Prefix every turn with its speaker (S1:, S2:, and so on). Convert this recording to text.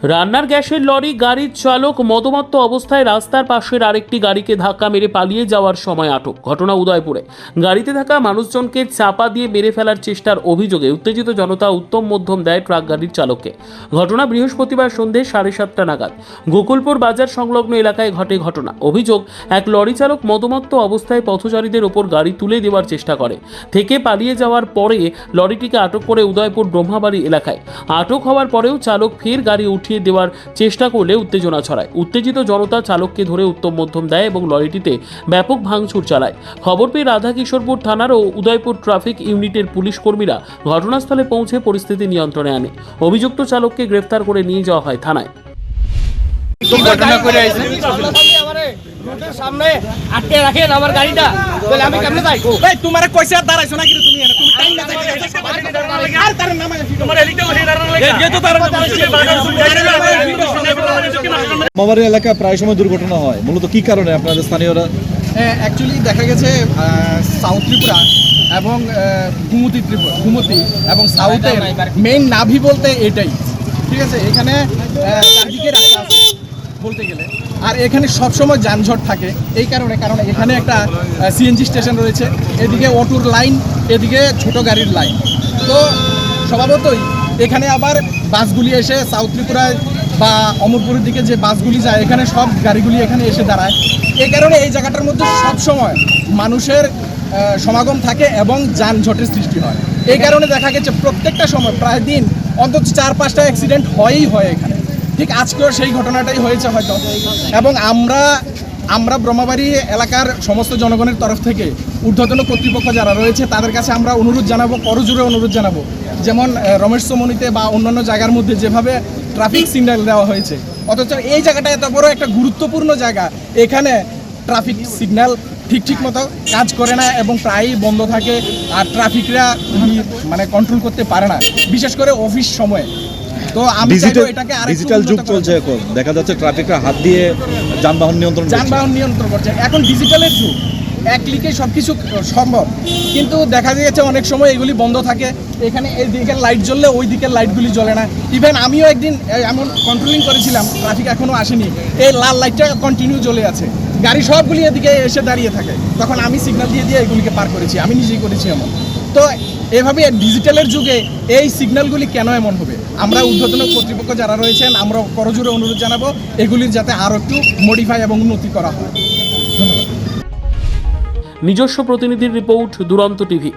S1: রান্নার গ্যাসের লরি গাড়ির চালক মদমত্ত অবস্থায় রাস্তার পাশের আরেকটি গাড়িকে ধাক্কা মেরে পালিয়ে যাওয়ার সময় আটক। ঘটনা উদয়পুরে। গাড়িতে থাকা মানুষজনকে চাপা দিয়ে মেরে ফেলার চেষ্টার অভিযোগে উত্তেজিত জনতা উত্তম মধ্যম দেয় ট্রাক গাড়ির চালককে। ঘটনা বৃহস্পতিবার সন্ধ্যে 7:30 নাগাদ গোকুলপুর বাজার সংলগ্ন এলাকায় ঘটে ঘটনা। অভিযোগ, এক লরি চালক মদমত্ত অবস্থায় পথচারীদের ওপর গাড়ি তুলে দেওয়ার চেষ্টা করে থেকে পালিয়ে যাওয়ার পরে লরিটিকে আটক করে উদয়পুর ব্রহ্মাবাড়ি এলাকায়। আটক হওয়ার পরেও চালক ফের গাড়ি উঠিয়ে দেওয়ার চেষ্টা করলে উত্তেজনা ছড়ায়। উত্তেজিত জনতা চালককে ধরে উত্তম মধ্যম দেয় এবং লরিটিতে ব্যাপক ভাঙচুর চালায়। খবর পেয়ে রাধাকিশোরপুর থানার ও উদয়পুর ট্রাফিক ইউনিটের পুলিশ কর্মীরা ঘটনাস্থলে পৌঁছে পরিস্থিতি নিয়ন্ত্রণে আনে। অভিযুক্ত চালককে গ্রেফতার করে নিয়ে যাওয়া হয় থানায়।
S2: সামনে আটকে রাখেন আমার গাড়িটা, বলে আমি কেমনে যাই?
S3: এই তোমারে কইছে দাঁড়াইছো না কিন্তু তুমি তুমি টাইম না যাই আর তার নাম তোমার এলিতে বসে দাঁড়ানো লাগে এই তো তার
S4: মামারি এলাকায় প্রায় সময় দুর্ঘটনা হয়, মূলত কি কারণে আপনাদের স্থানীয়রা?
S3: অ্যাকচুয়ালি দেখা গেছে সাউথ ত্রিপুরা এবং ঘুমতি এবং সাউথের মেইন নাভি বলতে এটাই, ঠিক আছে। এখানে চারদিকে রাস্তা আছে বলতে গেলে, আর এখানে সবসময় যানজট থাকে। এই কারণে এখানে একটা সিএনজি স্টেশন রয়েছে, এদিকে অটোর লাইন, এদিকে ছোট গাড়ির লাইন। তো স্বভাবতই এখানে আবার বাসগুলি এসে সাউথ ত্রিপুরায় বা অমরপুরের দিকে যে বাসগুলি যায়, এখানে সব গাড়িগুলি এখানে এসে দাঁড়ায়। এই কারণে এই জায়গাটার মধ্যে সবসময় মানুষের সমাগম থাকে এবং যানজটের সৃষ্টি হয়। এই কারণে দেখা গেছে প্রত্যেকটা সময় প্রায় দিন অন্তত 4-5টা অ্যাক্সিডেন্ট হয়ই হয় এখানে। ঠিক আজকেও সেই ঘটনাটাই হয়েছে হয়তো। এবং আমরা ব্রহ্মাবাড়ি এলাকার সমস্ত জনগণের তরফ থেকে ঊর্ধ্বতন কর্তৃপক্ষ যারা রয়েছে তাদের কাছে আমরা অনুরোধ জানাবো, করজোড়ে অনুরোধ জানাবো, যেমন রমেশ চমনিতে বা অন্যান্য জায়গার মধ্যে যেভাবে ট্রাফিক সিগন্যাল দেওয়া হয়েছে, অথচ এই জায়গাটা এত বড় একটা গুরুত্বপূর্ণ জায়গা, এখানে ট্রাফিক সিগন্যাল ঠিক মতো কাজ করে না এবং প্রায়ই বন্ধ থাকে। আর ট্রাফিকরা মানে কন্ট্রোল করতে পারে না, বিশেষ করে অফিস সময়ে। তো আমি চাইবো এটাকে
S4: ডিজিটাল যুগ চলছে, এখন দেখা যাচ্ছে ট্রাফিকরা হাত দিয়ে যানবাহন নিয়ন্ত্রণ
S3: করছে। এখন ডিজিটালের যুগ, এক ক্লিকে সব কিছু সম্ভব, কিন্তু দেখা গেছে অনেক সময় এগুলি বন্ধ থাকে। এখানে এই দিকের লাইট জ্বললে ওই দিকের লাইটগুলি জ্বলে না। ইভেন আমিও একদিন এমন কন্ট্রোলিং করেছিলাম, ট্রাফিক এখনও আসেনি, এই লাল লাইটটা কন্টিনিউ জ্বলে আছে, গাড়ি সবগুলি এদিকে এসে দাঁড়িয়ে থাকে, তখন আমি সিগন্যাল দিয়ে এগুলিকে পার করেছি, আমি নিজেই করেছি এমন। তো এভাবে ডিজিটালের যুগে এই সিগন্যালগুলি কেন এমন হবে? আমরা ঊর্ধ্বতন কর্তৃপক্ষ যারা রয়েছেন আমরা করজোড়ে অনুরোধ জানাবো এগুলির যাতে আরও একটু মডিফাই এবং উন্নতি করা হয়। ধন্যবাদ।
S1: নিজস্ব প্রতিনিধির রিপোর্ট, দুরন্ত টিভি।